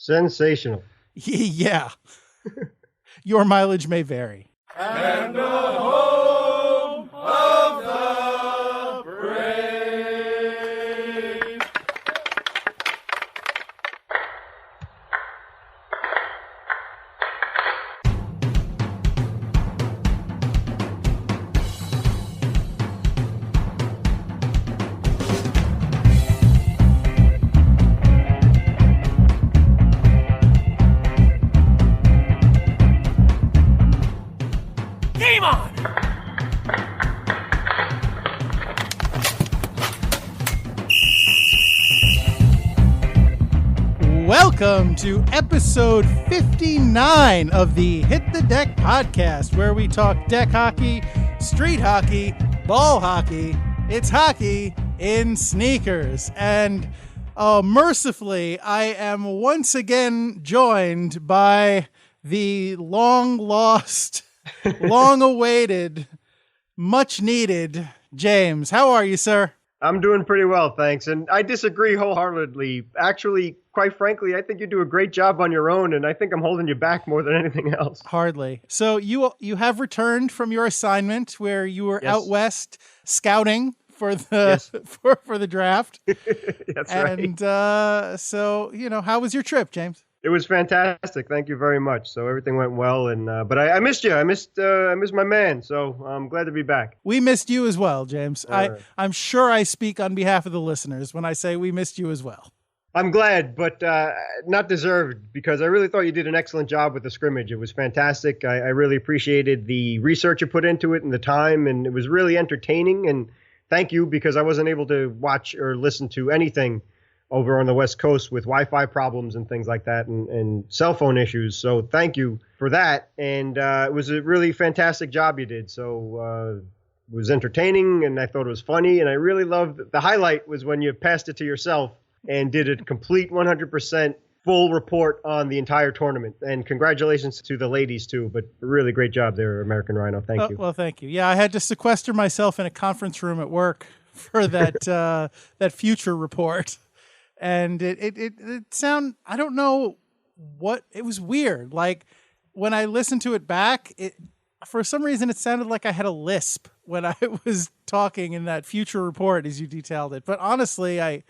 Sensational. Yeah. Your mileage may vary. And the home of the brave. Game on! Welcome to episode 59 of the Hit the Deck podcast, where we talk deck hockey, street hockey, ball hockey. It's hockey in sneakers. And mercifully, I am once again joined by the long lost, long awaited, much needed James. How are you, sir? I'm doing pretty well, thanks. And I disagree wholeheartedly. Actually, quite frankly, I think you do a great job on your own, and I think I'm holding you back more than anything else. Hardly. So you have returned from your assignment where you were out west scouting for the for the draft. That's right. And so, how was your trip, James? It was fantastic. Thank you very much. So everything went well, and but I missed you. I missed my man. So I'm glad to be back. We missed you as well, James. Right. I'm sure I speak on behalf of the listeners when I say we missed you as well. I'm glad, but not deserved, because I really thought you did an excellent job with the scrimmage. It was fantastic. I really appreciated the research you put into it and the time, and it was really entertaining. And thank you, because I wasn't able to watch or listen to anything over on the West Coast with Wi-Fi problems and things like that, and cell phone issues. So thank you for that. And it was a really fantastic job you did. So it was entertaining, and I thought it was funny. And I really loved the highlight was when you passed it to yourself and did a complete 100% full report on the entire tournament. And congratulations to the ladies too, but a really great job there, American Rhino. Thank you. Well, thank you. Yeah, I had to sequester myself in a conference room at work for that that future report. And it sound, I don't know what, it was weird. Like when I listened to it back, for some reason it sounded like I had a lisp when I was talking in that future report as you detailed it. But honestly, I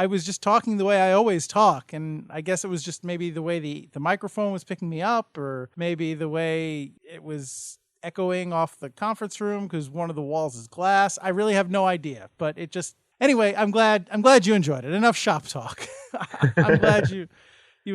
was just talking the way I always talk. And I guess it was just maybe the way the microphone was picking me up, or maybe the way it was echoing off the conference room because one of the walls is glass. I really have no idea, but it just, anyway, I'm glad you enjoyed it. Enough shop talk. I'm glad you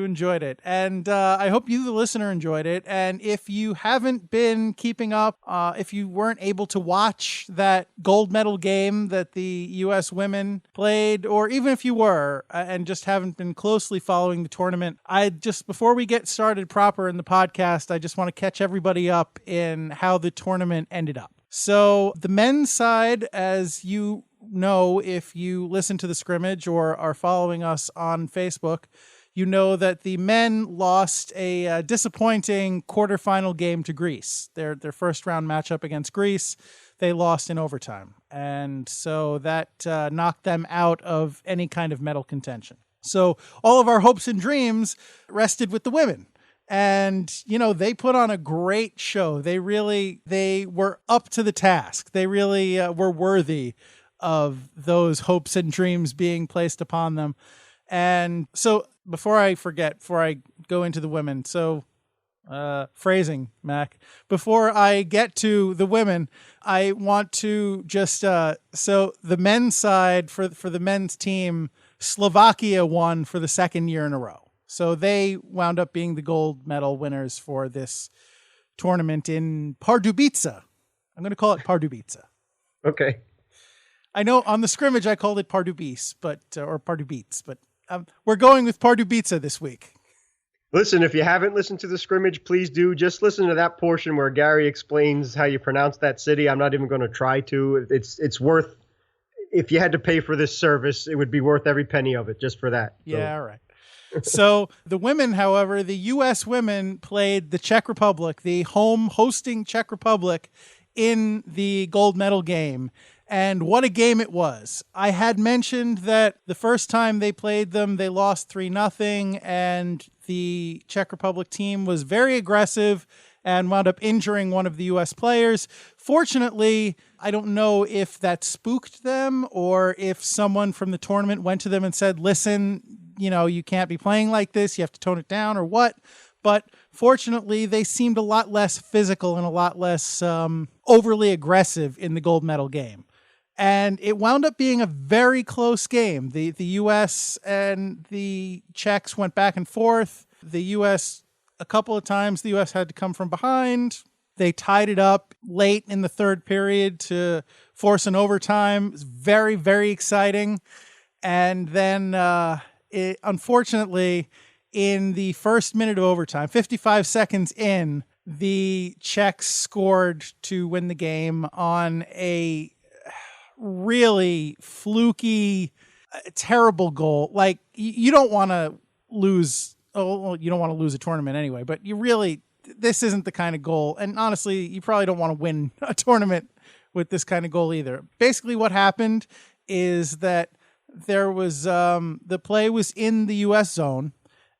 enjoyed it. And I hope you, the listener, enjoyed it. And if you haven't been keeping up, if you weren't able to watch that gold medal game that the U.S. women played, or even if you were and just haven't been closely following the tournament, before we get started proper in the podcast, I just want to catch everybody up in how the tournament ended up. So the men's side, as you know, if you listen to the scrimmage or are following us on Facebook, you know that the men lost a disappointing quarterfinal game to Greece. Their first round matchup against Greece, they lost in overtime. And so that knocked them out of any kind of medal contention. So all of our hopes and dreams rested with the women. And, they put on a great show. They were up to the task. They really were worthy of those hopes and dreams being placed upon them. And so before I go into the women, phrasing, Mac, before I get to the women, I want to just, so the men's side for the men's team, Slovakia won for the second year in a row. So they wound up being the gold medal winners for this tournament in Pardubice. I'm going to call it Pardubice. Okay. I know on the scrimmage I called it Pardubice, or Pardubice, but we're going with Pardubice this week. Listen, if you haven't listened to the scrimmage, please do. Just listen to that portion where Gary explains how you pronounce that city. I'm not even going to try to. It's worth, if you had to pay for this service, it would be worth every penny of it just for that. Yeah, all right. So the women, however, the U.S. women played the Czech Republic, the hosting Czech Republic, in the gold medal game. And what a game it was. I had mentioned that the first time they played them, they lost 3-0, and the Czech Republic team was very aggressive and wound up injuring one of the U.S. players. Fortunately, I don't know if that spooked them or if someone from the tournament went to them and said, listen, you can't be playing like this. You have to tone it down or what. But fortunately, they seemed a lot less physical and a lot less overly aggressive in the gold medal game. And it wound up being a very close game. The U.S. and the Czechs went back and forth. The U.S., a couple of times, the U.S. had to come from behind. They tied it up late in the third period to force an overtime. It was very, very exciting. And then, unfortunately, in the first minute of overtime, 55 seconds in, the Czechs scored to win the game on a really fluky, terrible goal. Like, you don't want to lose. Oh, you don't want to lose a tournament anyway, but this isn't the kind of goal. And honestly, you probably don't want to win a tournament with this kind of goal either. Basically what happened is that there was, the play was in the U.S. zone,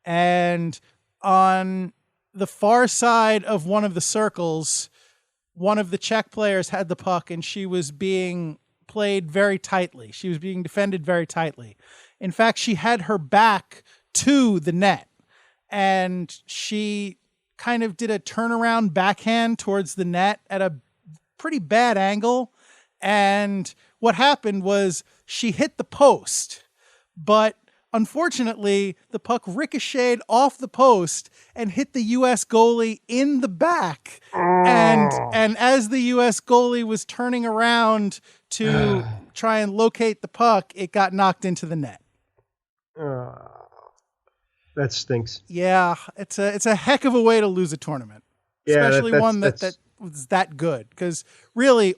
and on the far side of one of the circles, one of the Czech players had the puck, and she was being played very tightly. She was being defended very tightly. In fact, she had her back to the net, and she kind of did a turnaround backhand towards the net at a pretty bad angle. And what happened was she hit the post, but unfortunately, the puck ricocheted off the post and hit the U.S. goalie in the back. And as the U.S. goalie was turning around to try and locate the puck, it got knocked into the net. That stinks. Yeah, it's a heck of a way to lose a tournament, especially one that was that good. Because really,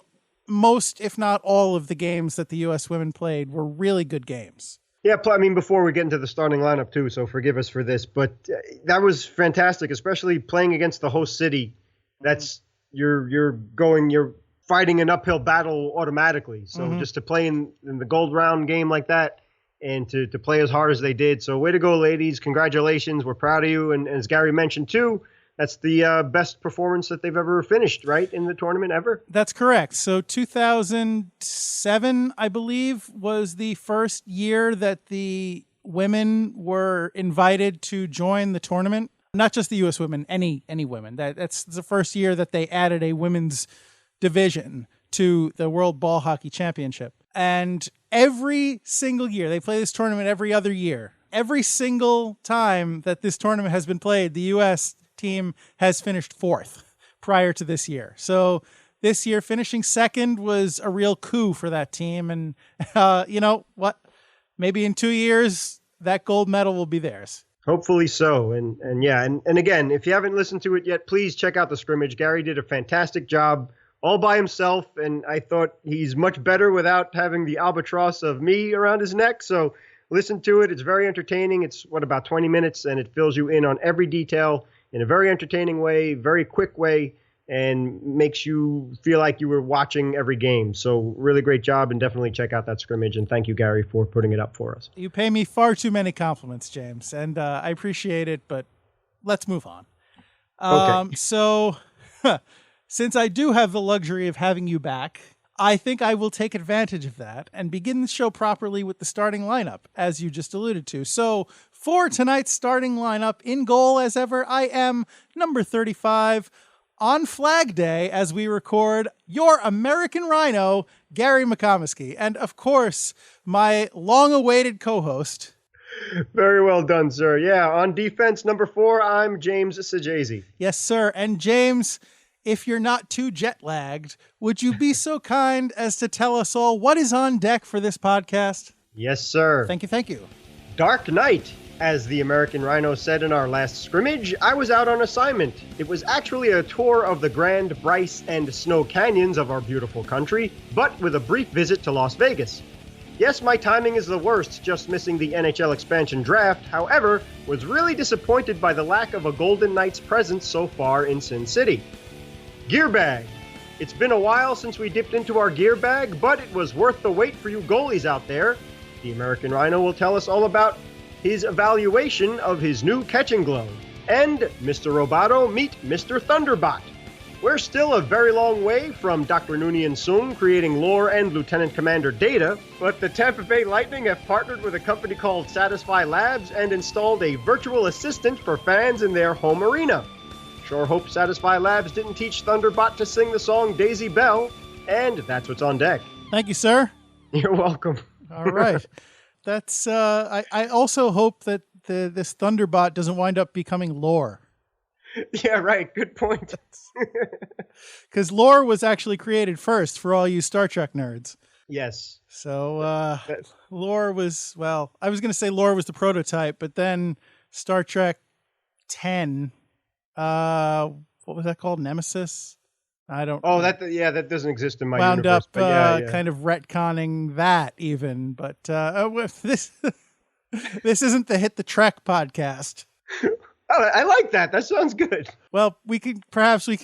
most, if not all, of the games that the U.S. women played were really good games. Yeah, before we get into the starting lineup too, so forgive us for this, but that was fantastic, especially playing against the host city. That's you're fighting an uphill battle automatically. So just to play in the gold round game like that, and to play as hard as they did. So way to go, ladies. Congratulations. We're proud of you. And as Gary mentioned too, that's the best performance that they've ever finished, right, in the tournament ever? That's correct. So 2007, I believe, was the first year that the women were invited to join the tournament. Not just the U.S. women, any women. That's the first year that they added a women's division to the World Ball Hockey Championship. And every single year, they play this tournament every other year. Every single time that this tournament has been played, the U.S. team has finished fourth prior to this year. So this year, finishing second was a real coup for that team. And you know what? Maybe in 2 years, that gold medal will be theirs. Hopefully so. And again, if you haven't listened to it yet, please check out the scrimmage. Gary did a fantastic job all by himself, and I thought he's much better without having the albatross of me around his neck. So listen to it. It's very entertaining. It's about 20 minutes, and it fills you in on every detail in a very entertaining way, very quick way, and makes you feel like you were watching every game. So really great job, and definitely check out that scrimmage. And thank you, Gary, for putting it up for us. You pay me far too many compliments, James, and I appreciate it, but let's move on. Okay. So since I do have the luxury of having you back, I think I will take advantage of that and begin the show properly with the starting lineup, as you just alluded to. So for tonight's starting lineup, in goal as ever, I am number 35 on Flag Day as we record, your American Rhino, Gary McComiskey. And of course, my long-awaited co-host. Very well done, sir. Yeah, on defense, number 4, I'm James Sajazi. Yes, sir. And James, if you're not too jet-lagged, would you be so kind as to tell us all what is on deck for this podcast? Yes, sir. Thank you. Dark night. As the American Rhino said in our last scrimmage, I was out on assignment. It was actually a tour of the Grand, Bryce, and Snow Canyons of our beautiful country, but with a brief visit to Las Vegas. Yes, my timing is the worst, just missing the NHL expansion draft, however, was really disappointed by the lack of a Golden Knights presence so far in Sin City. Gear bag. It's been a while since we dipped into our gear bag, but it was worth the wait for you goalies out there. The American Rhino will tell us all about his evaluation of his new catching glove, and Mr. Roboto meet Mr. Thunderbot. We're still a very long way from Dr. Noonien Soong creating lore and Lieutenant Commander Data, but the Tampa Bay Lightning have partnered with a company called Satisfy Labs and installed a virtual assistant for fans in their home arena. Sure hope Satisfy Labs didn't teach Thunderbot to sing the song Daisy Bell, and that's what's on deck. Thank you, sir. You're welcome. All right. That's I also hope that this Thunderbot doesn't wind up becoming lore. Yeah, right. Good point. Because lore was actually created first for all you Star Trek nerds. Yes. So lore was, well, I was going to say lore was the prototype, but then Star Trek 10, what was that called? Nemesis? I don't. Oh, that doesn't exist in my wound universe. Up but kind of retconning that even, but this this isn't the Hit the Trek podcast. Oh, I like that. That sounds good. Well, we can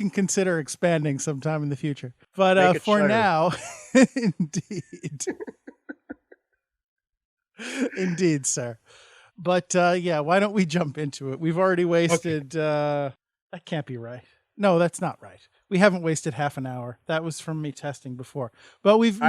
consider expanding sometime in the future, but for shorter. now, indeed, sir. But why don't we jump into it? We've already wasted. Okay. That can't be right. No, that's not right. We haven't wasted half an hour. That was from me testing before. But we've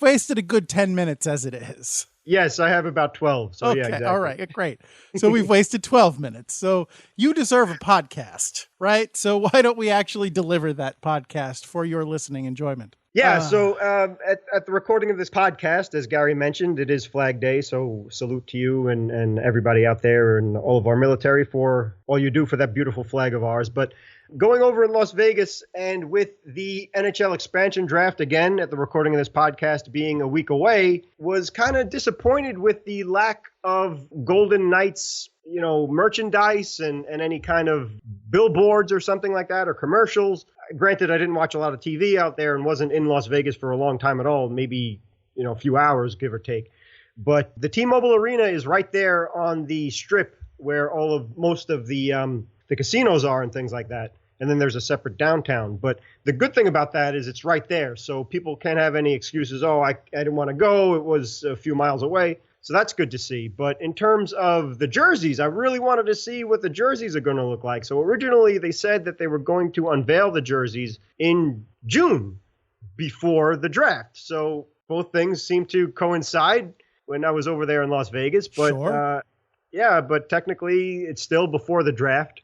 wasted a good 10 minutes as it is. Yes, I have about 12. So okay, yeah, exactly. All right, great. So we've wasted 12 mintes. So you deserve a podcast, right? So why don't we actually deliver that podcast for your listening enjoyment? Yeah, so at the recording of this podcast, as Gary mentioned, it is Flag Day, so salute to you and everybody out there and all of our military for all you do for that beautiful flag of ours. But going over in Las Vegas and with the NHL expansion draft again at the recording of this podcast being a week away, was kind of disappointed with the lack of Golden Knights, merchandise and any kind of billboards or something like that or commercials. Granted, I didn't watch a lot of TV out there and wasn't in Las Vegas for a long time at all, maybe, a few hours, give or take. But the T-Mobile Arena is right there on the strip where most of the casinos are and things like that. And then there's a separate downtown. But the good thing about that is it's right there. So people can't have any excuses. Oh, I didn't want to go. It was a few miles away. So that's good to see. But in terms of the jerseys, I really wanted to see what the jerseys are going to look like. So originally they said that they were going to unveil the jerseys in June before the draft. So both things seem to coincide when I was over there in Las Vegas. But sure. But technically it's still before the draft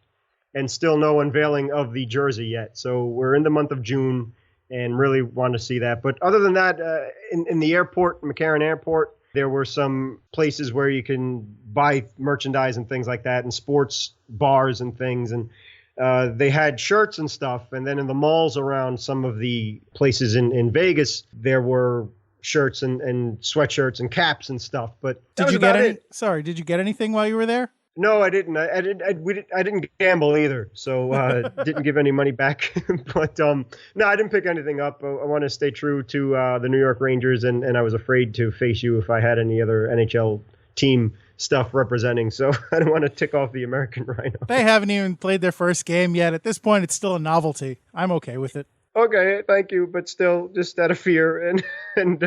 and still no unveiling of the jersey yet. So we're in the month of June and really want to see that. But other than that, in the airport, McCarran Airport, there were some places where you can buy merchandise and things like that and sports bars and things. And they had shirts and stuff. And then in the malls around some of the places in Vegas, there were shirts and sweatshirts and caps and stuff. But did you get anything while you were there? No, I didn't. I didn't gamble either, so didn't give any money back. But no, I didn't pick anything up. I want to stay true to the New York Rangers, and I was afraid to face you if I had any other NHL team stuff representing. So I don't want to tick off the American Rhino. They haven't even played their first game yet. At this point, it's still a novelty. I'm okay with it. Okay, thank you, but still, just out of fear and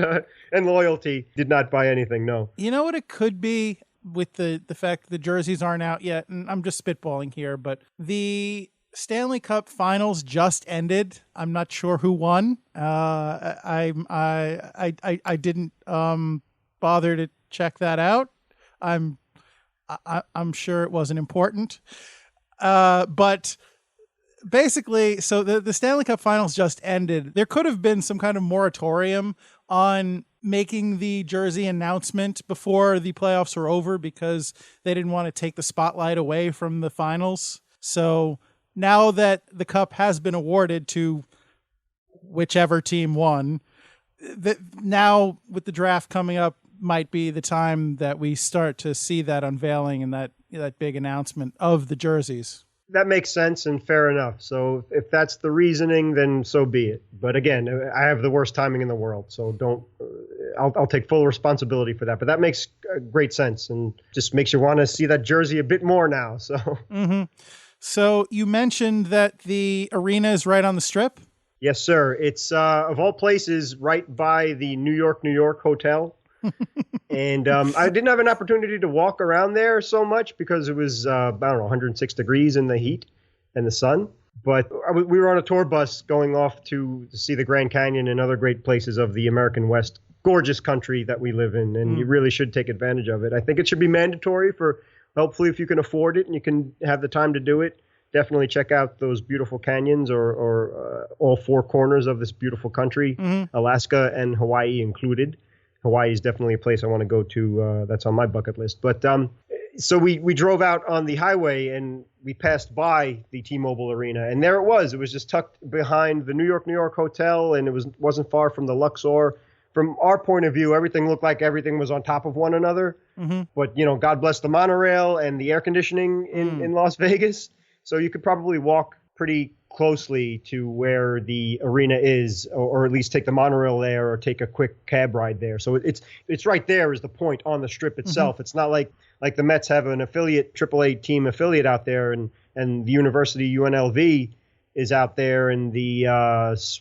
loyalty, did not buy anything. No. You know what it could be? With the fact the jerseys aren't out yet, and I'm just spitballing here, but the Stanley Cup Finals just ended. I'm not sure who won. I didn't bother to check that out. I'm sure it wasn't important. But basically, so the Stanley Cup Finals just ended. There could have been some kind of moratorium on making the jersey announcement before the playoffs were over because they didn't want to take the spotlight away from the finals. So now that the cup has been awarded to whichever team won, now with the draft coming up might be the time that we start to see that unveiling and that big announcement of the jerseys. That makes sense and fair enough. So if that's the reasoning, then so be it. But again, I have the worst timing in the world, so I'll take full responsibility for that. But that makes great sense and just makes you want to see that jersey a bit more now. So, So you mentioned that the arena is right on the Strip? Yes, sir. It's of all places right by the New York Hotel. And I didn't have an opportunity to walk around there so much because it was, I don't know, 106 degrees in the heat and the sun. But we were on a tour bus going off to see the Grand Canyon and other great places of the American West. Gorgeous country that we live in, and you really should take advantage of it. I think it should be mandatory for, hopefully, if you can afford it and you can have the time to do it, definitely check out those beautiful canyons or all four corners of this beautiful country, Alaska and Hawaii included. Hawaii is definitely a place I want to go to. That's on my bucket list. But so we drove out on the highway and we passed by the T-Mobile Arena, and there it was. It was just tucked behind the New York Hotel, and it wasn't far from the Luxor. From our point of view, everything looked like everything was on top of one another. But, God bless the monorail and the air conditioning in Las Vegas. So you could probably walk pretty closely to where the arena is, or at least take the monorail there or take a quick cab ride there. So it's right there is the point on the Strip itself. It's not like the Mets have an affiliate, AAA team affiliate out there, and the University UNLV is out there, and the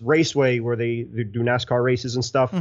raceway where they do NASCAR races and stuff.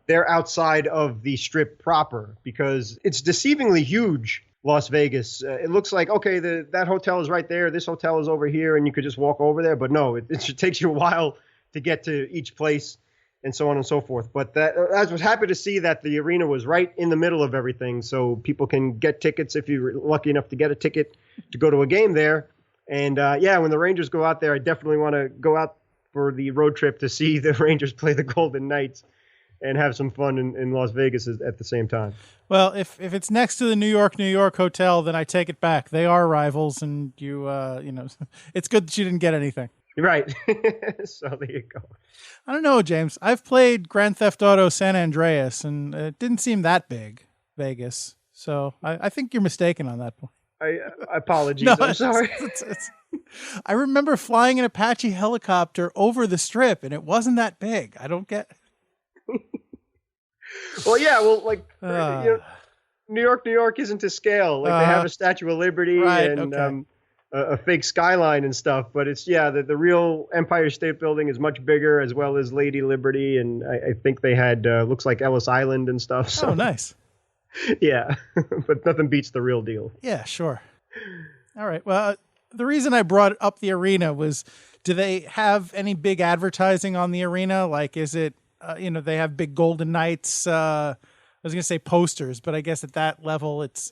They're outside of the Strip proper because it's deceivingly huge, Las Vegas. It looks like, okay, that hotel is right there, this hotel is over here, and you could just walk over there. But no, it takes you a while to get to each place and so on and so forth. But I was happy to see that the arena was right in the middle of everything, so people can get tickets if you're lucky enough to get a ticket to go to a game there. And when the Rangers go out there, I definitely want to go out for the road trip to see the Rangers play the Golden Knights and have some fun in Las Vegas at the same time. Well, if it's next to the New York hotel, then I take it back. They are rivals, and it's good that you didn't get anything. Right. So there you go. I don't know, James. I've played Grand Theft Auto San Andreas, and it didn't seem that big, Vegas. So I think you're mistaken on that point. I apologies. No, I'm sorry. I remember flying an Apache helicopter over the Strip, and it wasn't that big. I don't get. Well, yeah. Well, like New York isn't to scale. Like they have a Statue of Liberty and a fake skyline and stuff, but it's the real Empire State Building is much bigger, as well as Lady Liberty, and I think they had looks like Ellis Island and stuff. So. Oh, nice. Yeah, but nothing beats the real deal. Yeah, sure. All right. Well, the reason I brought up the arena was, do they have any big advertising on the arena? Like, is it, they have big Golden Knights, I was going to say posters, but I guess at that level, it's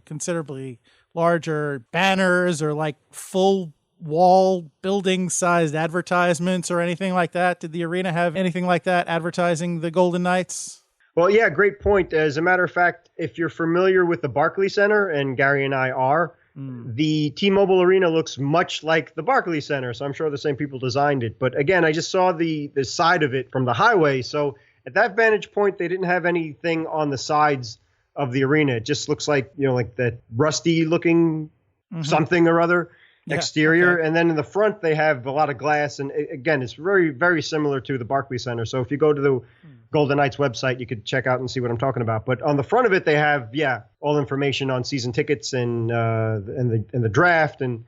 considerably larger banners or like full wall building sized advertisements or anything like that. Did the arena have anything like that advertising the Golden Knights? Well, yeah, great point. As a matter of fact, if you're familiar with the Barclays Center, and Gary and I are, the T-Mobile Arena looks much like the Barclays Center, so I'm sure the same people designed it. But again, I just saw the side of it from the highway, so at that vantage point, they didn't have anything on the sides of the arena. It just looks like, like that rusty-looking something or other exterior. Okay. And then in the front, they have a lot of glass, and again, it's very, very similar to the Barclays Center. So if you go to the Golden Knights website, you could check out and see what I'm talking about. But on the front of it, they have all information on season tickets and the draft and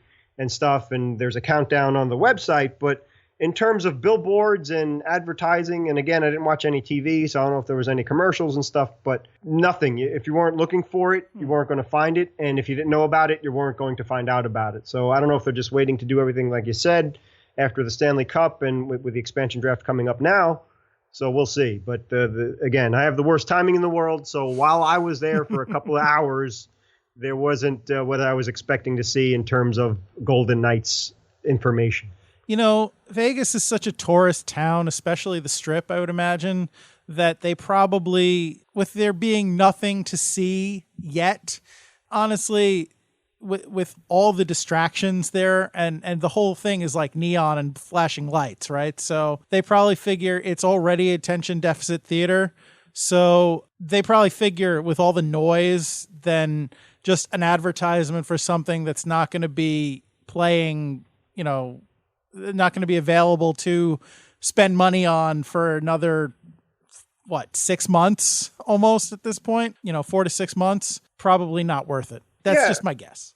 stuff. And there's a countdown on the website. But in terms of billboards and advertising, and again, I didn't watch any TV, so I don't know if there was any commercials and stuff. But nothing. If you weren't looking for it, you weren't going to find it. And if you didn't know about it, you weren't going to find out about it. So I don't know if they're just waiting to do everything like you said after the Stanley Cup and with the expansion draft coming up now. So we'll see. But again, I have the worst timing in the world. So while I was there for a couple of hours, there wasn't what I was expecting to see in terms of Golden Knights information. Vegas is such a tourist town, especially the Strip, I would imagine, that they probably, with there being nothing to see yet, honestly, with all the distractions there, and the whole thing is like neon and flashing lights, right? So they probably figure it's already attention deficit theater. So they probably figure with all the noise, then just an advertisement for something that's not going to be playing, not going to be available to spend money on for another, 6 months almost at this point, 4 to 6 months, probably not worth it. That's just my guess.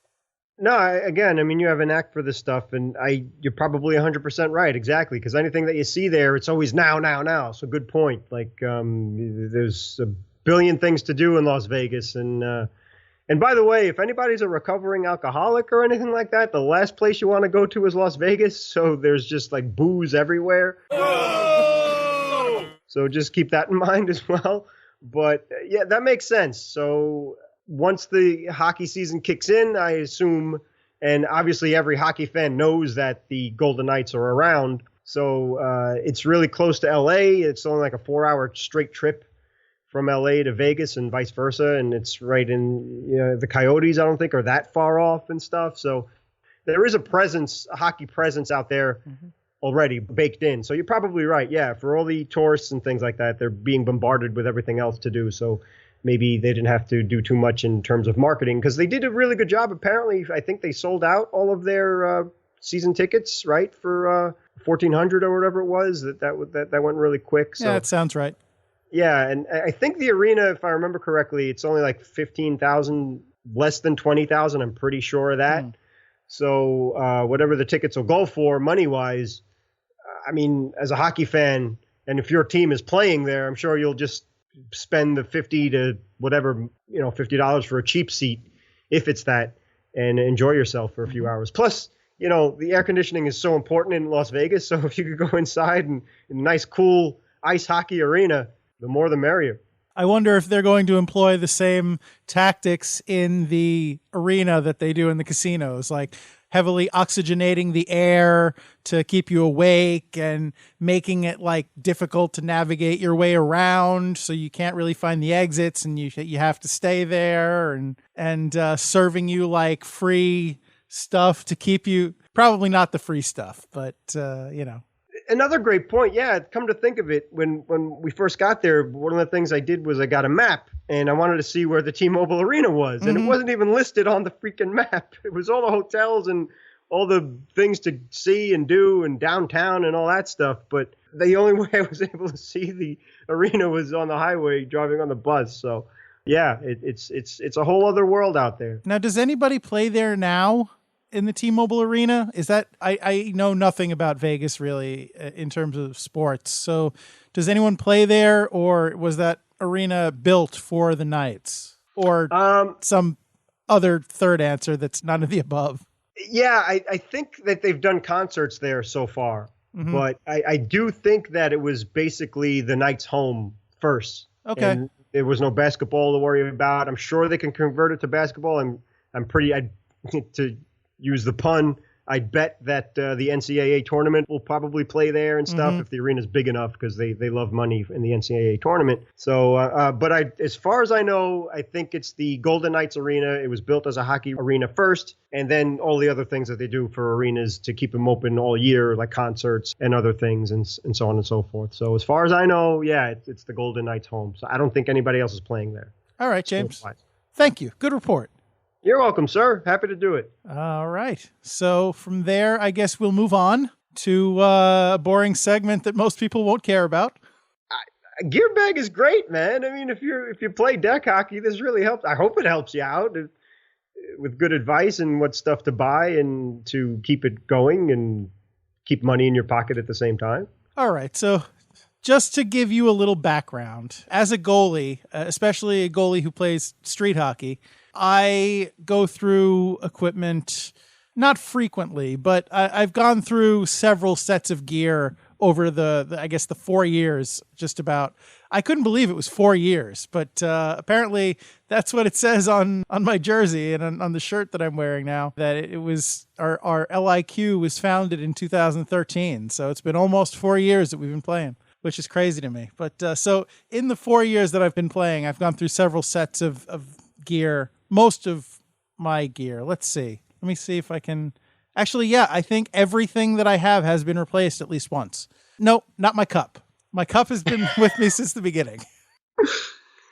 No, again, you have a knack for this stuff, and you're probably 100% right, exactly, because anything that you see there, it's always now. So good point. Like there's a billion things to do in Las Vegas. And by the way, if anybody's a recovering alcoholic or anything like that, the last place you want to go to is Las Vegas. So there's just like booze everywhere. Oh! So just keep that in mind as well. But yeah, that makes sense. So once the hockey season kicks in, I assume, and obviously every hockey fan knows that the Golden Knights are around. So it's really close to LA. It's only like a 4-hour straight trip from LA to Vegas and vice versa. And it's right in, the Coyotes, I don't think, are that far off and stuff. So there is a hockey presence out there already baked in. So you're probably right. Yeah, for all the tourists and things like that, they're being bombarded with everything else to do. So maybe they didn't have to do too much in terms of marketing because they did a really good job. Apparently, I think they sold out all of their season tickets, right, for 1,400 or whatever it was. That went really quick. So. Yeah, that sounds right. Yeah, and I think the arena, if I remember correctly, it's only like 15,000, less than 20,000. I'm pretty sure of that. So whatever the tickets will go for money-wise, I mean, as a hockey fan, and if your team is playing there, I'm sure you'll just spend the $50 to whatever, $50 for a cheap seat, if it's that, and enjoy yourself for a few hours. Plus, the air conditioning is so important in Las Vegas. So if you could go inside and in a nice, cool ice hockey arena, the more the merrier. I wonder if they're going to employ the same tactics in the arena that they do in the casinos, like heavily oxygenating the air to keep you awake and making it like difficult to navigate your way around, so you can't really find the exits and you have to stay there, and serving you like free stuff to keep you, probably not the free stuff, but Another great point. Yeah, come to think of it, when we first got there, one of the things I did was I got a map, and I wanted to see where the T-Mobile Arena was, and it wasn't even listed on the freaking map. It was all the hotels and all the things to see and do and downtown and all that stuff, but the only way I was able to see the arena was on the highway driving on the bus. So, yeah, it's a whole other world out there. Now, does anybody play there now? In the T-Mobile Arena? Is that, I know nothing about Vegas really in terms of sports. So does anyone play there, or was that arena built for the Knights, or some other third answer that's none of the above? Yeah, I think that they've done concerts there so far, but I do think that it was basically the Knights' home first. Okay. And there was no basketball to worry about. I'm sure they can convert it to basketball. To use the pun, I bet that the NCAA tournament will probably play there and stuff if the arena's big enough, because they love money in the NCAA tournament. So, as far as I know, I think it's the Golden Knights Arena. It was built as a hockey arena first, and then all the other things that they do for arenas to keep them open all year, like concerts and other things and so on and so forth. So as far as I know, yeah, it's the Golden Knights home. So I don't think anybody else is playing there. All right, James. Thank you. Good report. You're welcome, sir. Happy to do it. All right. So from there, I guess we'll move on to a boring segment that most people won't care about. Gear bag is great, man. I mean, if you play deck hockey, this really helps. I hope it helps you out with good advice and what stuff to buy and to keep it going and keep money in your pocket at the same time. All right. So just to give you a little background, as a goalie, especially a goalie who plays street hockey, I go through equipment, not frequently, but I've gone through several sets of gear over the 4 years, just about. I couldn't believe it was 4 years, but apparently that's what it says on my jersey and on the shirt that I'm wearing now, that it was our LIQ was founded in 2013. So it's been almost 4 years that we've been playing, which is crazy to me. But so in the 4 years that I've been playing, I've gone through several sets of gear. Most of my gear. Let's see. Let me see if I can. Actually, yeah, I think everything that I have has been replaced at least once. No, not my cup. My cup has been with me since the beginning.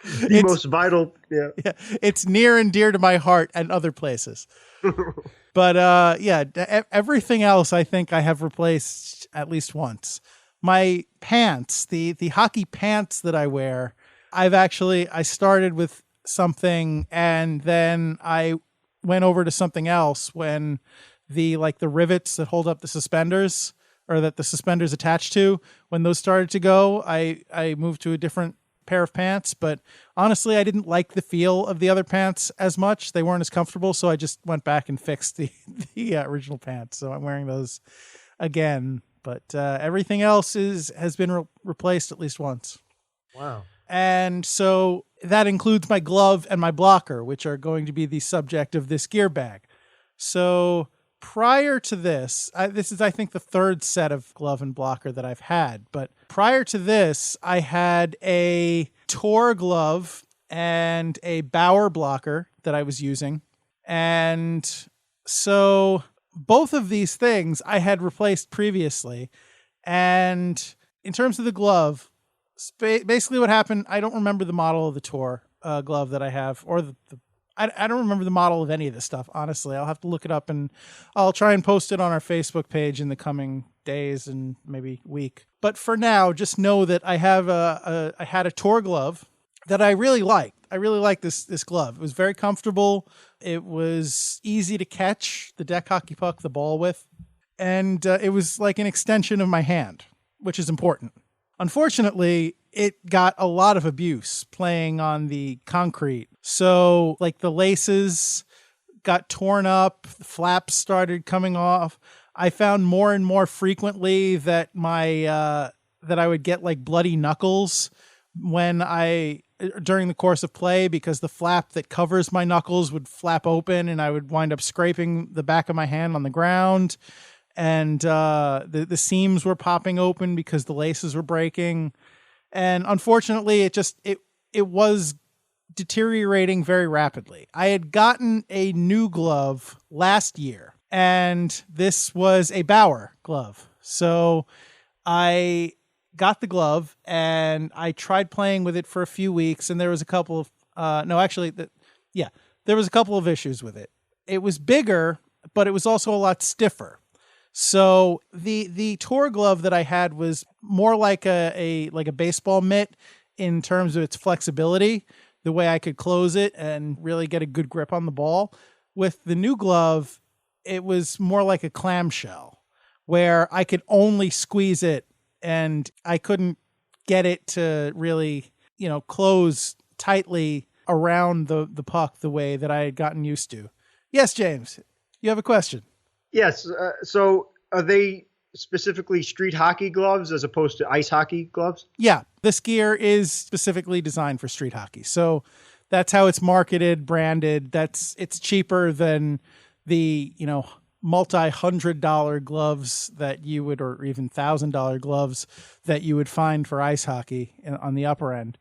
The most vital. Yeah. It's near and dear to my heart and other places. But everything else I think I have replaced at least once. My pants, the hockey pants that I wear, I started with something and then I went over to something else when the rivets that hold up the suspenders, or that the suspenders attach to, when those started to go, I moved to a different pair of pants, but honestly, I didn't like the feel of the other pants as much. They weren't as comfortable, so I just went back and fixed the original pants. So I'm wearing those again, but everything else has been replaced at least once. Wow. And so that includes my glove and my blocker, which are going to be the subject of this gear bag. So prior to this, this is, I think, the third set of glove and blocker that I've had. But prior to this, I had a Tor glove and a Bauer blocker that I was using. And so both of these things I had replaced previously. And in terms of the glove, basically what happened, I don't remember the model of the Tor glove that I have, or I don't remember the model of any of this stuff, honestly. I'll have to look it up, and I'll try and post it on our Facebook page in the coming days and maybe week. But for now, just know that I have I had a Tor glove that I really liked. I really liked this glove. It was very comfortable. It was easy to catch the deck hockey puck, the ball with, and it was like an extension of my hand, which is important. Unfortunately, it got a lot of abuse playing on the concrete. So, like, the laces got torn up, the flaps started coming off. I found more and more frequently that that I would get like bloody knuckles during the course of play, because the flap that covers my knuckles would flap open and I would wind up scraping the back of my hand on the ground. And the seams were popping open because the laces were breaking. And unfortunately, it was deteriorating very rapidly. I had gotten a new glove last year, and this was a Bauer glove. So I got the glove and I tried playing with it for a few weeks, and there was a couple of there was a couple of issues with it. It was bigger, but it was also a lot stiffer. So the Tor glove that I had was more like a baseball mitt in terms of its flexibility, the way I could close it and really get a good grip on the ball. With the new glove, it was more like a clamshell, where I could only squeeze it and I couldn't get it to really, close tightly around the puck the way that I had gotten used to. Yes, James, you have a question. Yes. So are they specifically street hockey gloves as opposed to ice hockey gloves? Yeah, this gear is specifically designed for street hockey. So that's how it's marketed, branded. It's cheaper than the, multi-$100 gloves that you would, or even $1,000 gloves that you would find for ice hockey on the upper end.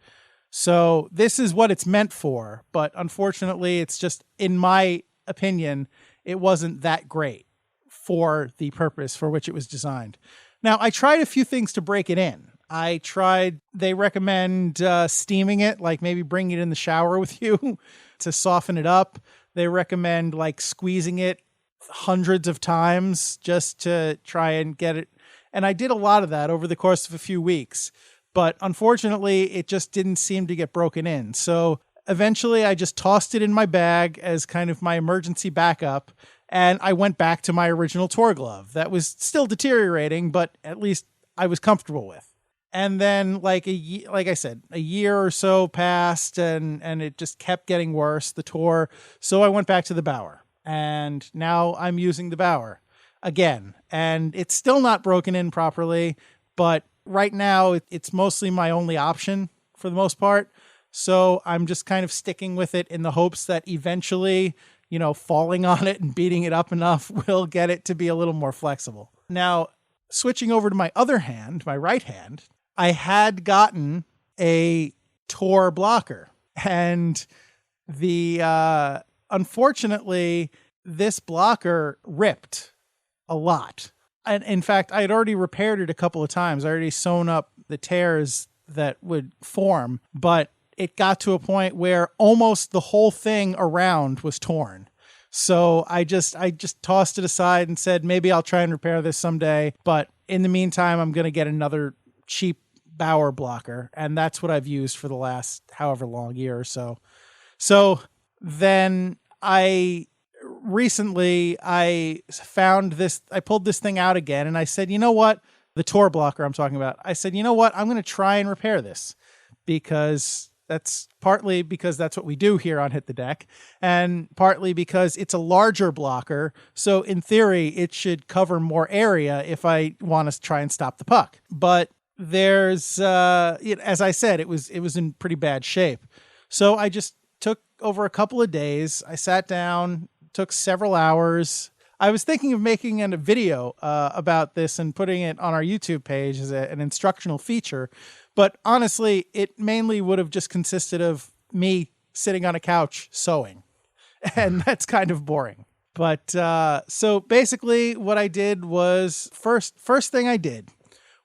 So this is what it's meant for. But unfortunately, it's just, in my opinion, it wasn't that great for the purpose for which it was designed. Now, I tried a few things to break it in. They recommend steaming it, like maybe bringing it in the shower with you to soften it up. They recommend like squeezing it hundreds of times just to try and get it. And I did a lot of that over the course of a few weeks, but unfortunately it just didn't seem to get broken in. So eventually I just tossed it in my bag as kind of my emergency backup. And I went back to my original Tor glove that was still deteriorating, but at least I was comfortable with. And then, like I said, a year or so passed, and it just kept getting worse, the Tor. So I went back to the Bauer, and now I'm using the Bauer again. And it's still not broken in properly, but right now it's mostly my only option for the most part. So I'm just kind of sticking with it in the hopes that eventually, falling on it and beating it up enough will get it to be a little more flexible. Now, switching over to my other hand, my right hand, I had gotten a Tor blocker, and unfortunately, this blocker ripped a lot. And in fact, I had already repaired it a couple of times. I already sewn up the tears that would form, but it got to a point where almost the whole thing around was torn. So I just tossed it aside and said, maybe I'll try and repair this someday. But in the meantime, I'm going to get another cheap Bauer blocker. And that's what I've used for the last however long, year or so. So then recently I found this, I pulled this thing out again and I said, you know what? The Tor blocker I'm talking about. I said, you know what? I'm going to try and repair this, because that's partly because that's what we do here on Hit the Deck, and partly because it's a larger blocker. So in theory, it should cover more area if I want to try and stop the puck. But there's, as I said, it was in pretty bad shape. So I just took over a couple of days. I sat down, took several hours. I was thinking of making a video about this and putting it on our YouTube page as an instructional feature. But honestly, it mainly would have just consisted of me sitting on a couch sewing. And that's kind of boring. But so basically what I did was first thing I did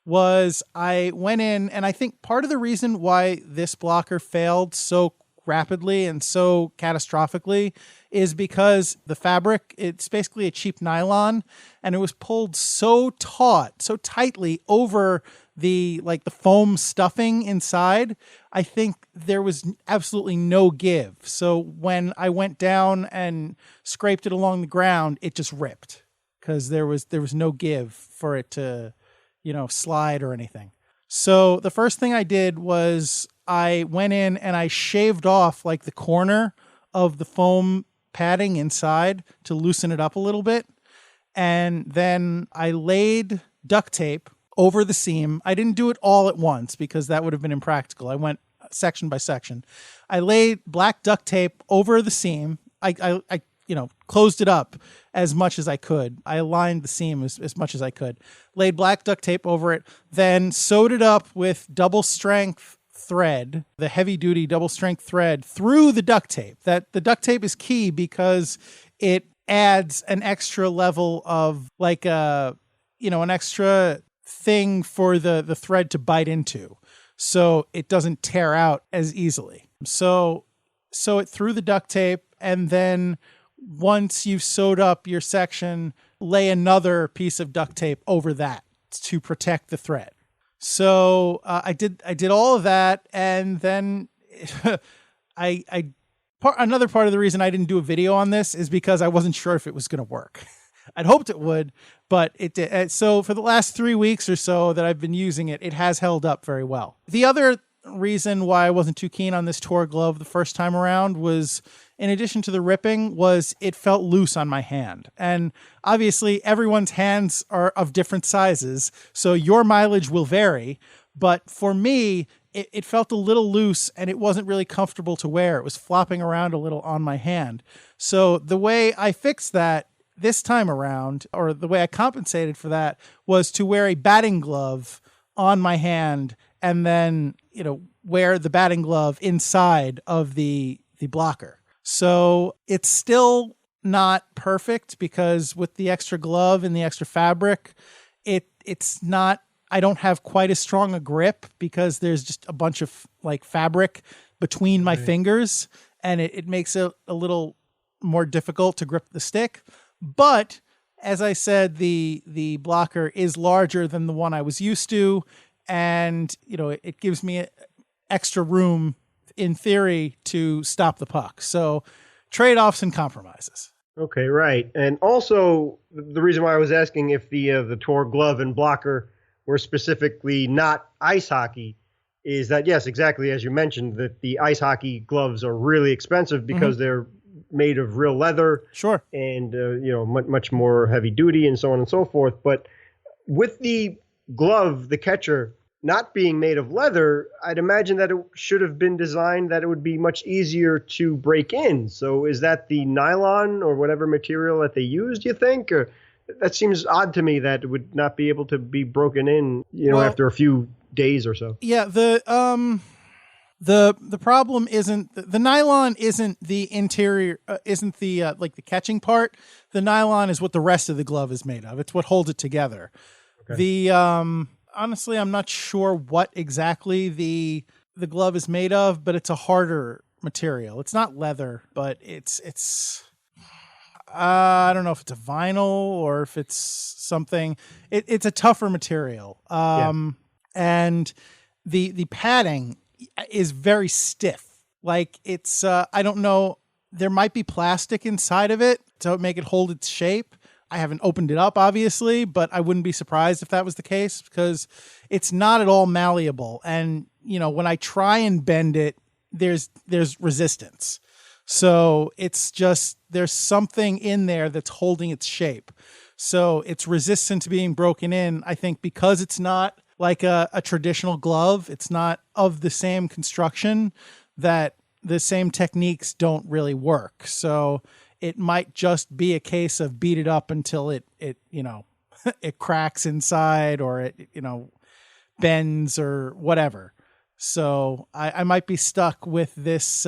was I went in, and I think part of the reason why this blocker failed so rapidly and so catastrophically is because the fabric, it's basically a cheap nylon, and it was pulled so taut, so tightly over the foam stuffing inside. I think there was absolutely no give. So when I went down and scraped it along the ground, it just ripped because there was no give for it to, slide or anything. So the first thing I did was I went in and I shaved off the corner of the foam padding inside to loosen it up a little bit. And then I laid duct tape over the seam. I didn't do it all at once because that would have been impractical. I went section by section. I laid black duct tape over the seam. I closed it up as much as I could. I aligned the seam as much as I could. Laid black duct tape over it, then sewed it up with double strength thread, the heavy duty double strength thread through the duct tape. That the duct tape is key because it adds an extra level of an extra thing for the thread to bite into, so it doesn't tear out as easily. So it through the duct tape, and then once you've sewed up your section, lay another piece of duct tape over that to protect the thread. So I did all of that, and then another part of the reason I didn't do a video on this is because I wasn't sure if it was going to work. I'd hoped it would, but it did. So for the last 3 weeks or so that I've been using it, it has held up very well. The other reason why I wasn't too keen on this Tor glove the first time around was, in addition to the ripping, was it felt loose on my hand. And obviously everyone's hands are of different sizes, so your mileage will vary. But for me, it felt a little loose and it wasn't really comfortable to wear. It was flopping around a little on my hand. So the way I fixed that this time around, or the way I compensated for that, was to wear a batting glove on my hand and then, wear the batting glove inside of the blocker. So it's still not perfect because with the extra glove and the extra fabric, it's not, I don't have quite as strong a grip because there's just a bunch of fabric between my fingers, and it makes it a little more difficult to grip the stick. But as I said, the blocker is larger than the one I was used to, and it gives me extra room in theory to stop the puck. So trade-offs and compromises. Okay, right. And also the reason why I was asking if the Tor glove and blocker were specifically not ice hockey is that, yes, exactly as you mentioned, that the ice hockey gloves are really expensive because they're made of real leather. Sure. And, much more heavy duty and so on and so forth. But with the glove, the catcher, not being made of leather, I'd imagine that it should have been designed that it would be much easier to break in. So is that the nylon or whatever material that they used, you think? Or that seems odd to me that it would not be able to be broken in, after a few days or so. Yeah, the problem isn't the nylon isn't the interior, isn't the the catching part. The nylon is what the rest of the glove is made of. It's what holds it together. Okay. Honestly, I'm not sure what exactly the glove is made of, but it's a harder material. It's not leather, but it's I don't know if it's a vinyl or if it's something. It's a tougher material. And the padding is very stiff. It's I don't know. There might be plastic inside of it to make it hold its shape. I haven't opened it up, obviously, but I wouldn't be surprised if that was the case because it's not at all malleable. And, when I try and bend it, there's resistance. So it's just, there's something in there that's holding its shape. So it's resistant to being broken in, I think, because it's not like a traditional glove. It's not of the same construction, that the same techniques don't really work. So it might just be a case of beat it up until it it cracks inside, or it bends or whatever. So I might be stuck with this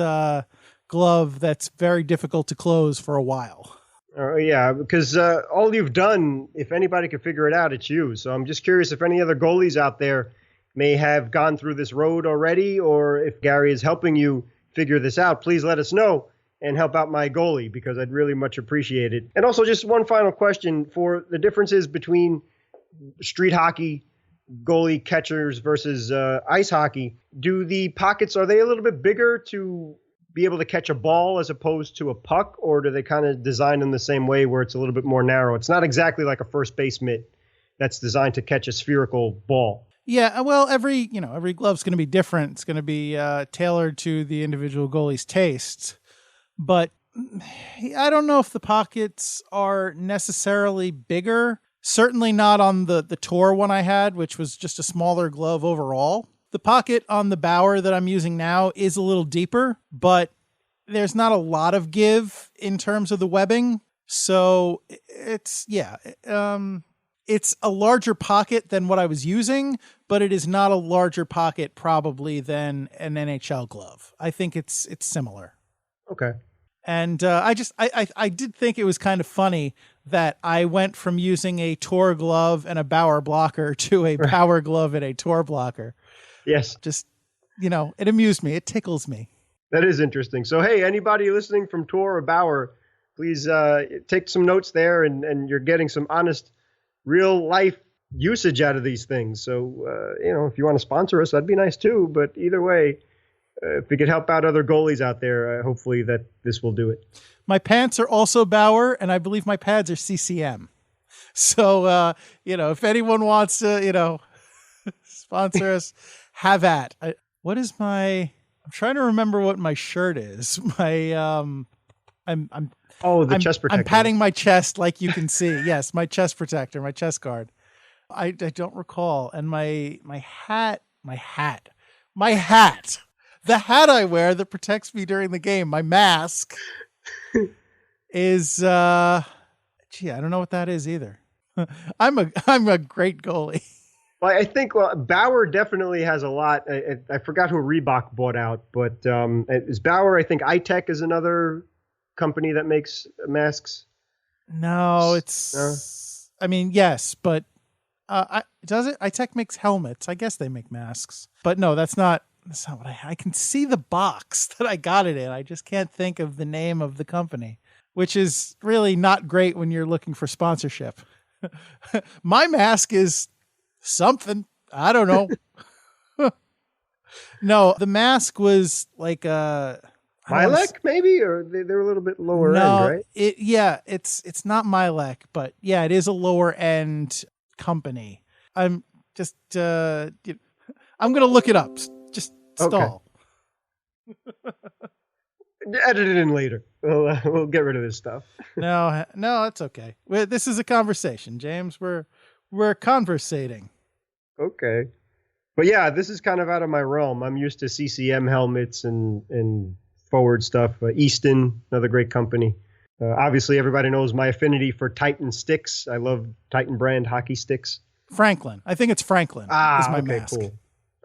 glove that's very difficult to close for a while. Yeah, because all you've done, if anybody could figure it out, it's you. So I'm just curious if any other goalies out there may have gone through this road already, or if Gary is helping you figure this out. Please let us know and help out my goalie, because I'd really much appreciate it. And also, just one final question for the differences between street hockey goalie catchers versus ice hockey. Do the pockets, are they a little bit bigger to be able to catch a ball as opposed to a puck, or do they kind of design in the same way where it's a little bit more narrow? It's not exactly like a first base mitt that's designed to catch a spherical ball. Yeah, well, every glove's going to be different. It's going to be tailored to the individual goalie's tastes. But I don't know if the pockets are necessarily bigger. Certainly not on the Tour one I had, which was just a smaller glove overall. The pocket on the Bauer that I'm using now is a little deeper, but there's not a lot of give in terms of the webbing. So it's a larger pocket than what I was using, but it is not a larger pocket probably than an NHL glove. I think it's similar. Okay. And I did think it was kind of funny that I went from using a Tour glove and a Bauer blocker to a Bauer glove and a Tour blocker. Yes. Just, it amused me. It tickles me. That is interesting. So, hey, anybody listening from Tour or Bauer, please take some notes there, and you're getting some honest, real life usage out of these things. So, if you want to sponsor us, that'd be nice too. But either way, if we could help out other goalies out there, hopefully that this will do it. My pants are also Bauer, and I believe my pads are CCM. So, if anyone wants to, sponsor us, have at. I'm trying to remember what my shirt is. I'm the chest protector. I'm patting my chest like you can see. Yes, my chest protector, my chest guard. I don't recall. And my hat. The hat I wear that protects me during the game, my mask, is I don't know what that is either. I'm a great goalie. Well, I think Bauer definitely has a lot. I forgot who Reebok bought out, but is Bauer? I think DEK is another company that makes masks. No, it's. No? I mean, yes, but does it? DEK makes helmets. I guess they make masks, but no, that's not what I can see the box that I got it in. I just can't think of the name of the company, which is really not great when you're looking for sponsorship. My mask is something. I don't know. No, the mask was like Milek maybe, or they're a little bit lower end, right? It's not Milek, but yeah, it is a lower end company. I'm just I'm gonna look it up. Just stall. Okay. Edit it in later. We'll get rid of this stuff. No, it's okay. This is a conversation, James. We're conversating. Okay. But yeah, this is kind of out of my realm. I'm used to CCM helmets and forward stuff. Easton, another great company. Obviously, everybody knows my affinity for Titan sticks. I love Titan brand hockey sticks. Franklin. I think it's Franklin. Is my mask. Cool.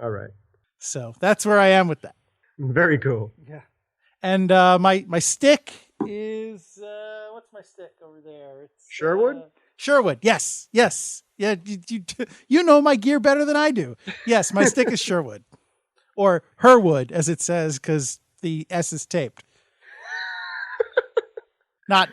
All right. So that's where I am with that. Very cool. Yeah. And my stick is what's my stick over there? It's Sherwood? Sherwood. Yes. Yeah, you know my gear better than I do. Yes, my stick is Sherwood. Or Herwood, as it says, because the S is taped. Not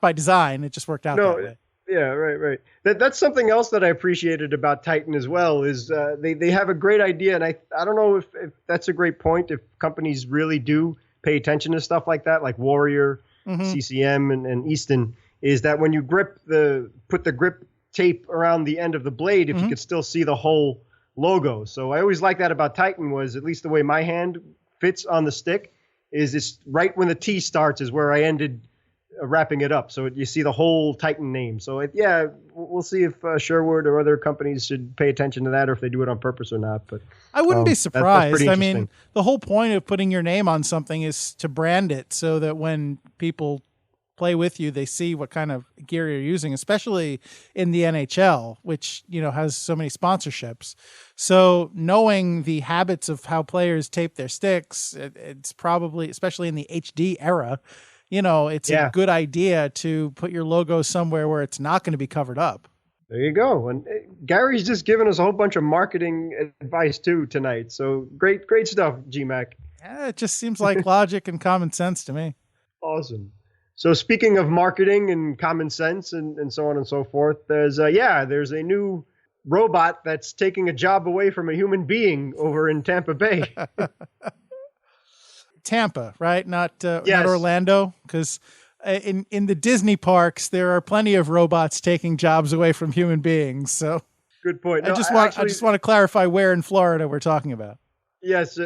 by design. It just worked out that way. Yeah, right. That's something else that I appreciated about Titan as well is they have a great idea, and I don't know if that's a great point, if companies really do pay attention to stuff like that, like Warrior, CCM, and Easton, is that when you put the grip tape around the end of the blade, if you could still see the whole logo. So I always liked that about Titan, was at least the way my hand fits on the stick is it's right when the T starts is where I ended wrapping it up. So you see the whole Titan name. So we'll see if Sherwood or other companies should pay attention to that, or if they do it on purpose or not. But I wouldn't be surprised. That's I mean, the whole point of putting your name on something is to brand it so that when people play with you, they see what kind of gear you're using, especially in the NHL, which, has so many sponsorships. So knowing the habits of how players tape their sticks, it's probably, especially in the HD era, it's a good idea to put your logo somewhere where it's not going to be covered up. There you go. And Gary's just given us a whole bunch of marketing advice too tonight. So great stuff, GMAC. Yeah, it just seems like logic and common sense to me. Awesome. So speaking of marketing and common sense and so on and so forth, there's a new robot that's taking a job away from a human being over in Tampa Bay. Tampa, right? Not Orlando, because in the Disney parks there are plenty of robots taking jobs away from human beings. So good point. I just want to clarify where in Florida we're talking about. Yes,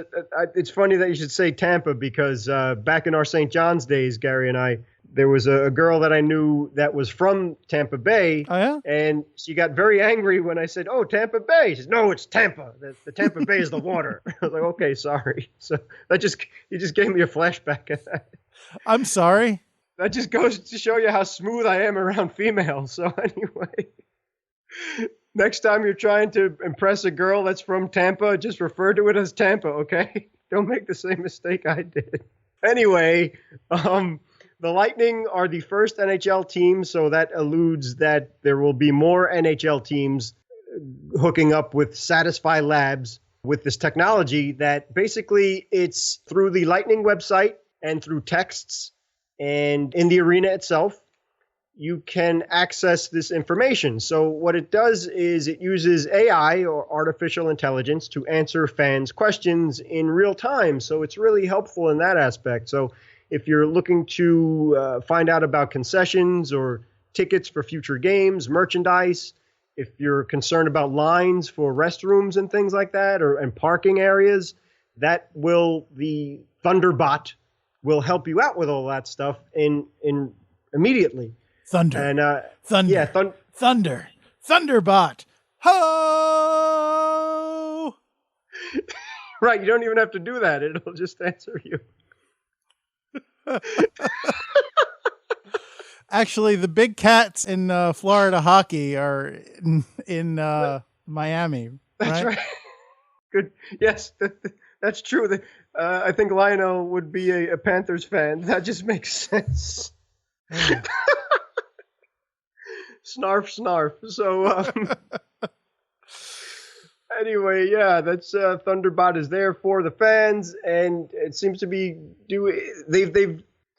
it's funny that you should say Tampa, because back in our St. John's days, Gary and I, there was a girl that I knew that was from Tampa Bay. Oh, yeah? And she got very angry when I said, "Oh, Tampa Bay." She said, "No, it's Tampa. The Tampa Bay is the water." I was like, "Okay, sorry." So you just gave me a flashback of that. I'm sorry. That just goes to show you how smooth I am around females. So anyway, next time you're trying to impress a girl that's from Tampa, just refer to it as Tampa, okay? Don't make the same mistake I did. Anyway, the Lightning are the first NHL team, so that alludes that there will be more NHL teams hooking up with Satisfy Labs with this technology that basically it's through the Lightning website and through texts and in the arena itself, you can access this information. So what it does is it uses AI, or artificial intelligence, to answer fans' questions in real time. So it's really helpful in that aspect. So if you're looking to find out about concessions or tickets for future games, merchandise, if you're concerned about lines for restrooms and things like that, and parking areas, the Thunderbot will help you out with all that stuff in immediately. Thunder. And Thunder. Yeah, Thunder. Thunderbot. Ho! Right, you don't even have to do that. It'll just answer you. Actually, the big cats in Florida hockey are in Miami. That's right. Good. Yes, that's true. I think Lionel would be a Panthers fan. That just makes sense. Oh. Snarf. So anyway, yeah, that's Thunderbot is there for the fans, and it seems to be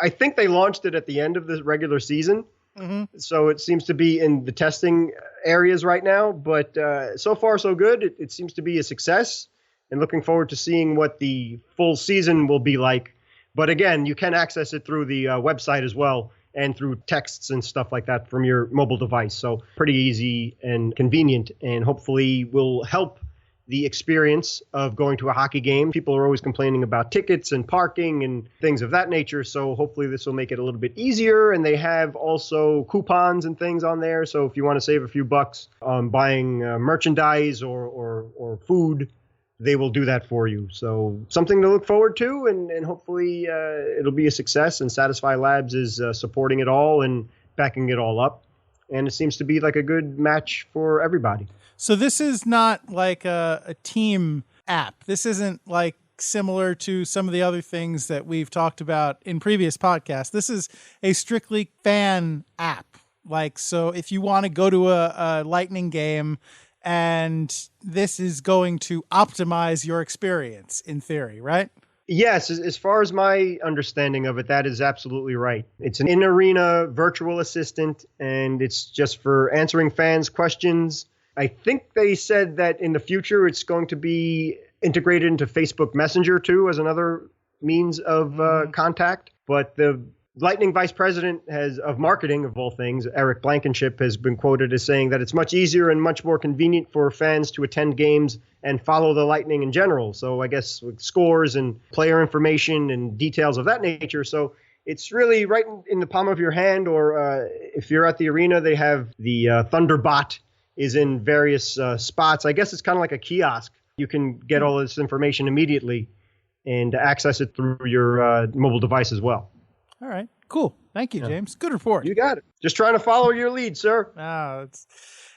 I think they launched it at the end of the regular season. Mm-hmm. So it seems to be in the testing areas right now, but so far so good. It seems to be a success, and looking forward to seeing what the full season will be like. But again, you can access it through the website as well, and through texts and stuff like that from your mobile device. So pretty easy and convenient, and hopefully will help the experience of going to a hockey game. People are always complaining about tickets and parking and things of that nature. So hopefully this will make it a little bit easier. And they have also coupons and things on there. So if you want to save a few bucks on buying merchandise or food, they will do that for you. So something to look forward to, and hopefully it'll be a success. And Satisfy Labs is supporting it all and backing it all up. And it seems to be like a good match for everybody. So this is not like a team app. This isn't like similar to some of the other things that we've talked about in previous podcasts. This is a strictly fan app. Like, so if you want to go to a Lightning game, and this is going to optimize your experience in theory, right? Yes, as far as my understanding of it, that is absolutely right. It's an in-arena virtual assistant, and it's just for answering fans' questions. I think they said that in the future it's going to be integrated into Facebook Messenger too as another means of contact. But the Lightning vice president of marketing, of all things, Eric Blankenship, has been quoted as saying that it's much easier and much more convenient for fans to attend games and follow the Lightning in general. So I guess with scores and player information and details of that nature. So it's really right in the palm of your hand, or if you're at the arena, they have the Thunderbot is in various spots. I guess it's kind of like a kiosk. You can get all this information immediately and access it through your mobile device as well. All right, cool. Thank you, James. Good report. You got it. Just trying to follow your lead, sir. It's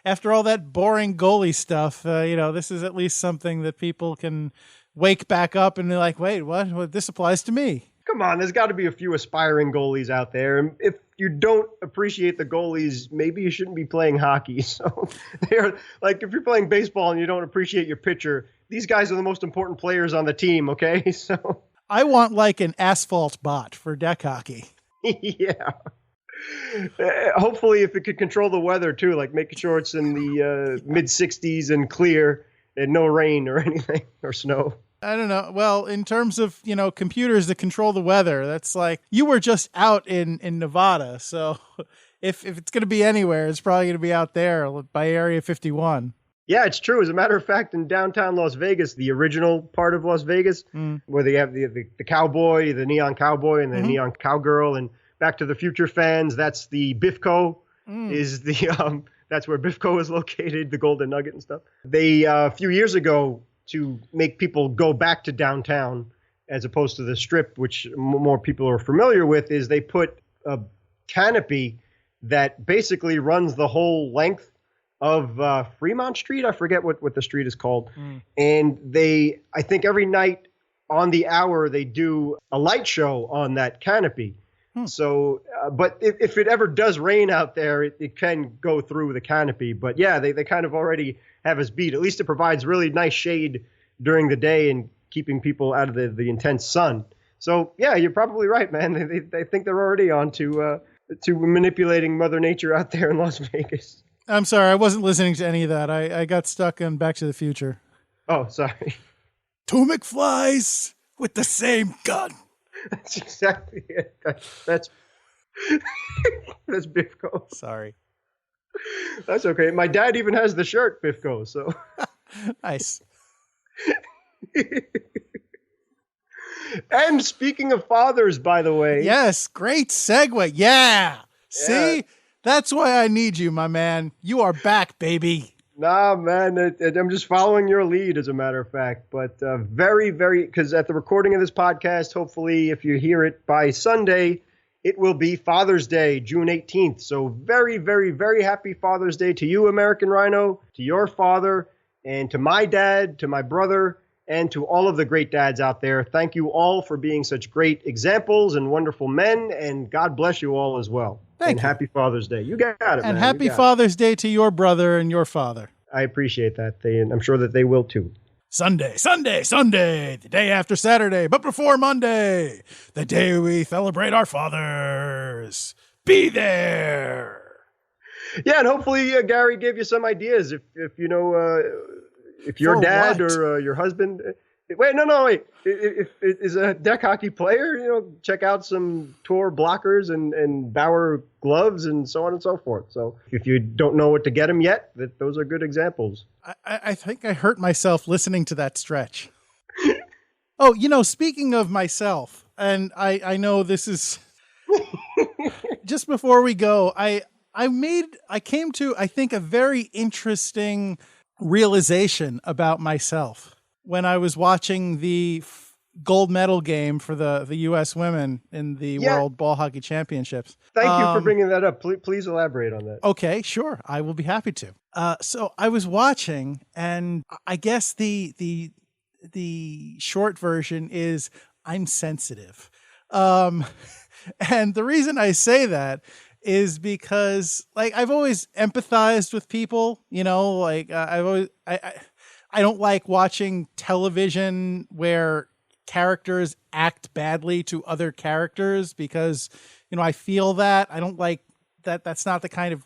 after all that boring goalie stuff, this is at least something that people can wake back up and be like, wait, what? Well, this applies to me. Come on, there's got to be a few aspiring goalies out there. And if you don't appreciate the goalies, maybe you shouldn't be playing hockey. So they're like, if you're playing baseball and you don't appreciate your pitcher, these guys are the most important players on the team, okay? So I want like an asphalt bot for deck hockey. Yeah. Hopefully if it could control the weather too, like making sure it's in the mid 60s and clear and no rain or anything or snow. I don't know. Well, in terms of, computers that control the weather, that's like you were just out in Nevada. So if it's going to be anywhere, it's probably going to be out there by Area 51. Yeah, it's true. As a matter of fact, in downtown Las Vegas, the original part of Las Vegas, where they have the cowboy, the neon cowboy and the neon cowgirl, and Back to the Future fans, that's the Bifco is the that's where Bifco is located, the Golden Nugget and stuff. They a few years ago, to make people go back to downtown as opposed to the Strip, which more people are familiar with, is they put a canopy that basically runs the whole length of Fremont Street. I forget what the street is called. And I think every night on the hour, they do a light show on that canopy. So, but if it ever does rain out there, it can go through the canopy. But yeah, they kind of already have us beat. At least it provides really nice shade during the day and keeping people out of the intense sun. So yeah, you're probably right, man. They think they're already on to manipulating Mother Nature out there in Las Vegas. I'm sorry, I wasn't listening to any of that. I got stuck on Back to the Future. Oh, sorry. Two McFlys with the same gun. That's exactly it. That's Bifco. Sorry. That's okay. My dad even has the shirt Bifco, so. Nice. And speaking of fathers, by the way. Yes, great segue. Yeah. See? That's why I need you, my man. You are back, baby. Nah, man, I'm just following your lead, as a matter of fact. But very, very, because at the recording of this podcast, hopefully, if you hear it by Sunday, it will be Father's Day, June 18th. So very, very, very happy Father's Day to you, American Rhino, to your father, and to my dad, to my brother, and to all of the great dads out there. Thank you all for being such great examples and wonderful men, and God bless you all as well. Thank you. Happy Father's Day. You got it, man. And happy Father's Day to your brother and your father. I appreciate that. And I'm sure that they will too. Sunday, the day after Saturday, but before Monday, the day we celebrate our fathers. Be there. Yeah, and hopefully Gary gave you some ideas. If you know, if your dad or your husband. Wait. If it is a deck hockey player, check out some Tor blockers and Bauer gloves and so on and so forth. So if you don't know what to get them yet, those are good examples. I think I hurt myself listening to that stretch. Oh, speaking of myself, and I know this is just before we go, I came to, I think, a very interesting realization about myself when I was watching the gold medal game for the U.S. women in the World Ball Hockey Championships. Thank you for bringing that up. Please elaborate on that. Okay, sure. I will be happy to. So I was watching, and I guess the short version is I'm sensitive. And the reason I say that is because, like, I've always empathized with people, I don't like watching television where characters act badly to other characters because, I feel that. I don't like that. That's not the kind of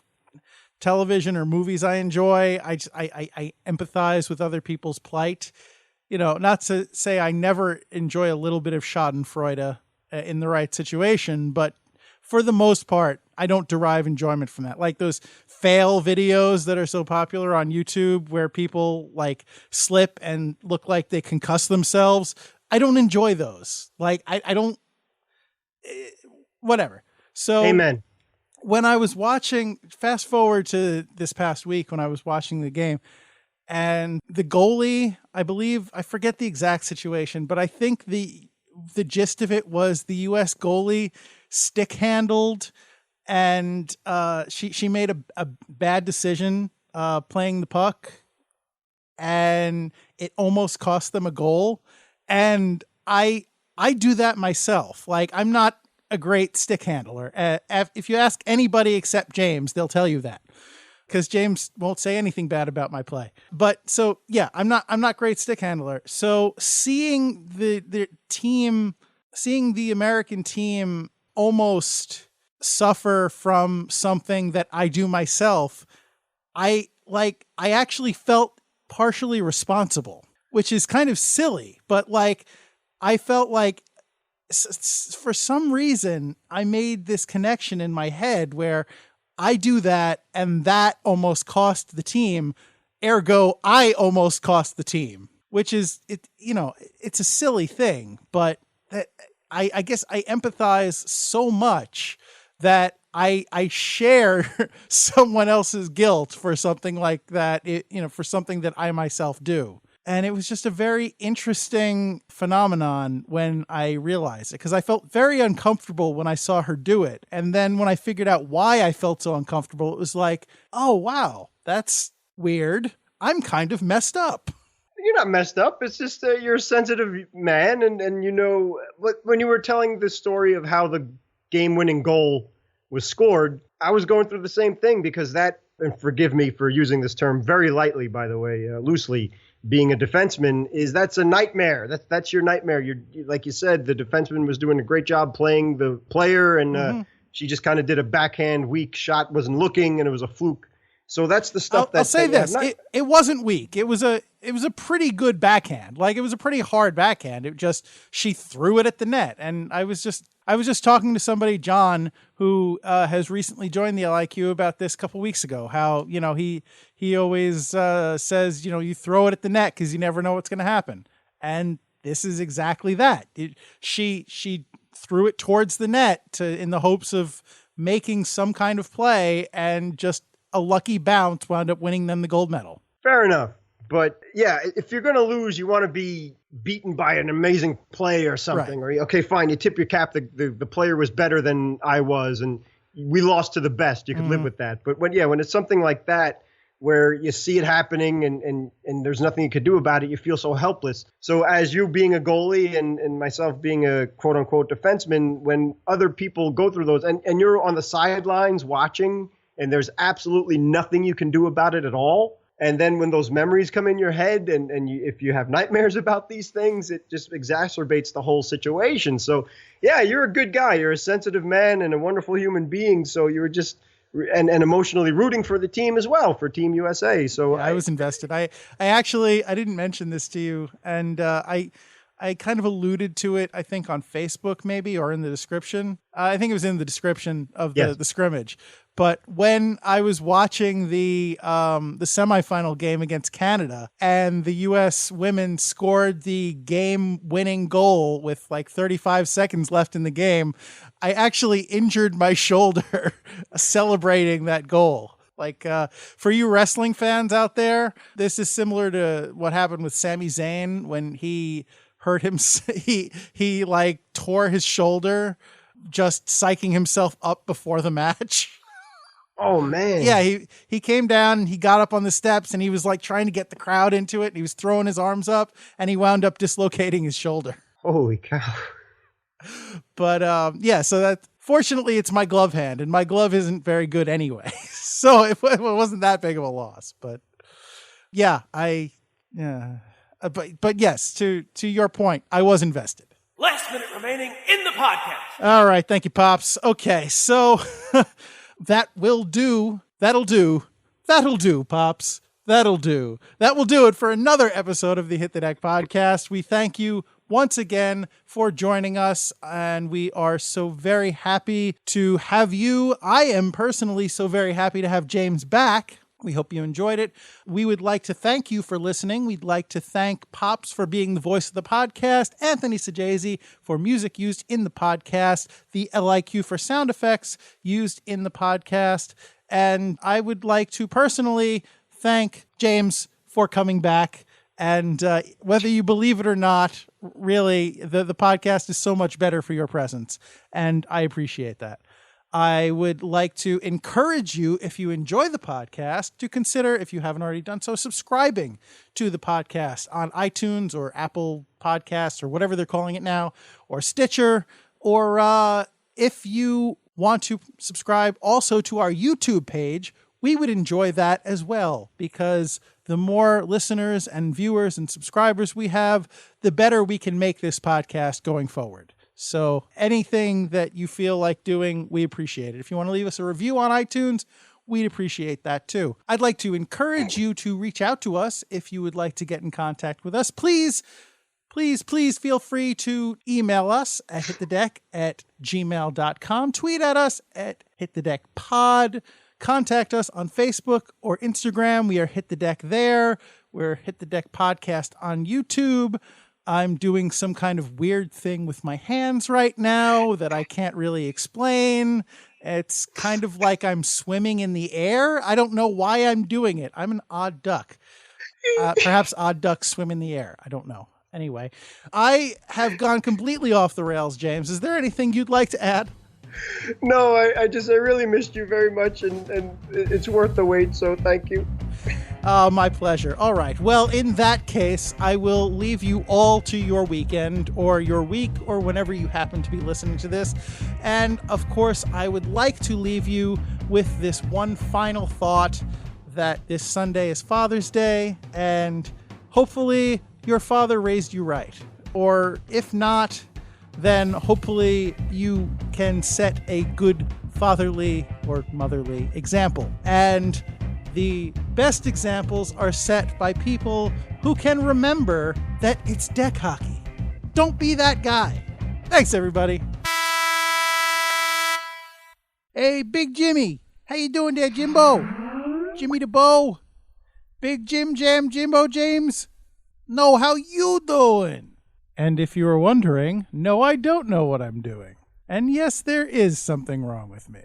television or movies I enjoy. I empathize with other people's plight. Not to say I never enjoy a little bit of Schadenfreude in the right situation, but for the most part, I don't derive enjoyment from that. Like those fail videos that are so popular on YouTube where people like slip and look like they concuss themselves. I don't enjoy those. Like I don't, whatever. So Amen. when I was watching, fast forward to this past week when I was watching the game, and the goalie, I believe, I forget the exact situation, but I think the gist of it was the U.S. goalie stick handled, and she made a bad decision playing the puck, and it almost cost them a goal. And I do that myself. Like, I'm not a great stick handler. If you ask anybody except James, they'll tell you that, because James won't say anything bad about my play. But so yeah, I'm not great stick handler. So seeing the American team almost suffer from something that I do myself, I actually felt partially responsible, which is kind of silly, but like I felt like for some reason I made this connection in my head where I do that and that almost cost the team. Ergo, I almost cost the team, which is, it's a silly thing, but I guess I empathize so much that I share someone else's guilt for something like that, for something that I myself do. And it was just a very interesting phenomenon when I realized it, because I felt very uncomfortable when I saw her do it. And then when I figured out why I felt so uncomfortable, it was like, oh, wow, that's weird. I'm kind of messed up. You're not messed up. It's just you're a sensitive man. And when you were telling the story of how the game-winning goal was scored, I was going through the same thing, because that, and forgive me for using this term very lightly, by the way, loosely, being a defenseman, that's a nightmare. That's your nightmare. You're, like you said, the defenseman was doing a great job playing the player, and she just kind of did a backhand weak shot, wasn't looking, and it was a fluke. So that's the stuff I'll say this. It wasn't weak. It was a pretty good backhand. Like, it was a pretty hard backhand. It just, she threw it at the net. And I was just talking to somebody, John, who has recently joined the LIQ, about this a couple weeks ago. How, he always says, you throw it at the net because you never know what's going to happen. And this is exactly that. She threw it towards the net in the hopes of making some kind of play, and just a lucky bounce wound up winning them the gold medal. Fair enough. But yeah, if you're going to lose, you want to be beaten by an amazing play or something. Right. Or, okay, fine, you tip your cap. The player was better than I was, and we lost to the best. You could live with that. But when it's something like that, where you see it happening and there's nothing you could do about it, you feel so helpless. So as you being a goalie and myself being a quote unquote defenseman, when other people go through those and you're on the sidelines watching, and there's absolutely nothing you can do about it at all. And then when those memories come in your head, and if you have nightmares about these things, it just exacerbates the whole situation. So, yeah, you're a good guy. You're a sensitive man and a wonderful human being. So you were just and emotionally rooting for the team as well, for Team USA. So yeah, I was invested. I didn't mention this to you, and I kind of alluded to it, I think, on Facebook maybe, or in the description. I think it was in the description of the scrimmage. But when I was watching the semifinal game against Canada, and the U.S. women scored the game-winning goal with like 35 seconds left in the game, I actually injured my shoulder celebrating that goal. Like, for you wrestling fans out there, this is similar to what happened with Sami Zayn when he hurt him. He like tore his shoulder just psyching himself up before the match. Oh, man. Yeah, he came down and he got up on the steps and he was like trying to get the crowd into it. And he was throwing his arms up and he wound up dislocating his shoulder. Holy cow. But so that, fortunately, it's my glove hand, and my glove isn't very good anyway. So it wasn't that big of a loss. But yeah, but yes, to your point, I was invested. Last minute remaining in the podcast. All right. Thank you, Pops. Okay. So that will do. That'll do. That'll do, Pops. That'll do. That will do it for another episode of the Hit the Deck podcast. We thank you once again for joining us, and we are so very happy to have you. I am personally so very happy to have James back. We hope you enjoyed it. We would like to thank you for listening. We'd like to thank Pops for being the voice of the podcast, Anthony Sajazi for music used in the podcast, the LIQ for sound effects used in the podcast, and I would like to personally thank James for coming back. And whether you believe it or not, really, the podcast is so much better for your presence, and I appreciate that. I would like to encourage you, if you enjoy the podcast, to consider, if you haven't already done so, subscribing to the podcast on iTunes or Apple Podcasts or whatever they're calling it now, or Stitcher, or if you want to subscribe also to our YouTube page, we would enjoy that as well, because the more listeners and viewers and subscribers we have, the better we can make this podcast going forward. So anything that you feel like doing, we appreciate it. If you want to leave us a review on iTunes, we'd appreciate that too. I'd like to encourage you to reach out to us if you would like to get in contact with us. Please feel free to email us at hitthedeck@gmail.com. Tweet at us at hitthedeckpod. Contact us on Facebook or Instagram. We are Hit the Deck there. We're Hit the Deck Podcast on YouTube. I'm doing some kind of weird thing with my hands right now that I can't really explain. It's kind of like I'm swimming in the air. I don't know why I'm doing it. I'm an odd duck. Perhaps odd ducks swim in the air. I don't know. Anyway, I have gone completely off the rails, James. Is there anything you'd like to add? No, I really missed you very much, and it's worth the wait, so thank you. My pleasure. All right. Well, in that case, I will leave you all to your weekend or your week or whenever you happen to be listening to this. And of course, I would like to leave you with this one final thought that this Sunday is Father's Day, and hopefully your father raised you right. Or if not, then hopefully you can set a good fatherly or motherly example. And the best examples are set by people who can remember that it's deck hockey. Don't be that guy. Thanks, everybody. Hey, Big Jimmy. How you doing there, Jimbo? Jimmy the Bo. Big Jim Jam Jimbo James. No, how you doing? And if you were wondering, no, I don't know what I'm doing. And yes, there is something wrong with me.